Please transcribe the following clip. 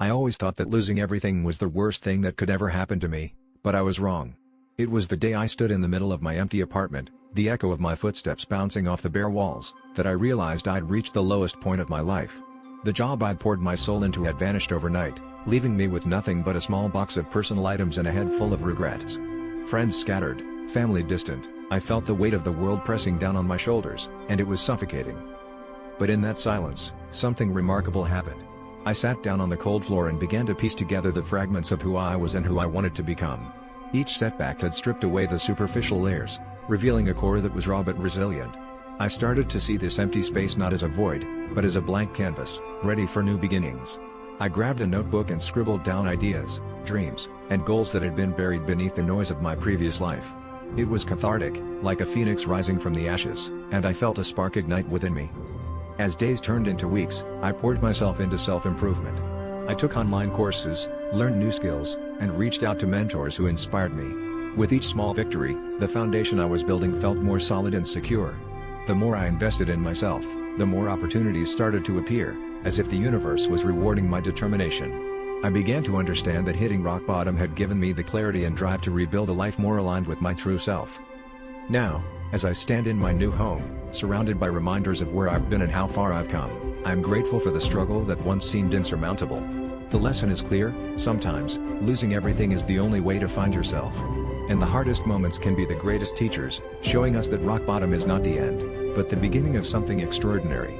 I always thought that losing everything was the worst thing that could ever happen to me, but I was wrong. It was the day I stood in the middle of my empty apartment, the echo of my footsteps bouncing off the bare walls, that I realized I'd reached the lowest point of my life. The job I'd poured my soul into had vanished overnight, leaving me with nothing but a small box of personal items and a head full of regrets. Friends scattered, family distant, I felt the weight of the world pressing down on my shoulders, and it was suffocating. But in that silence, something remarkable happened. I sat down on the cold floor and began to piece together the fragments of who I was and who I wanted to become. Each setback had stripped away the superficial layers, revealing a core that was raw but resilient. I started to see this empty space not as a void, but as a blank canvas, ready for new beginnings. I grabbed a notebook and scribbled down ideas, dreams, and goals that had been buried beneath the noise of my previous life. It was cathartic, like a phoenix rising from the ashes, and I felt a spark ignite within me. As days turned into weeks, I poured myself into self-improvement. I took online courses, learned new skills, and reached out to mentors who inspired me. With each small victory, the foundation I was building felt more solid and secure. The more I invested in myself, the more opportunities started to appear, as if the universe was rewarding my determination. I began to understand that hitting rock bottom had given me the clarity and drive to rebuild a life more aligned with my true self. Now, as I stand in my new home, surrounded by reminders of where I've been and how far I've come, I'm grateful for the struggle that once seemed insurmountable. The lesson is clear: sometimes, losing everything is the only way to find yourself. And the hardest moments can be the greatest teachers, showing us that rock bottom is not the end, but the beginning of something extraordinary.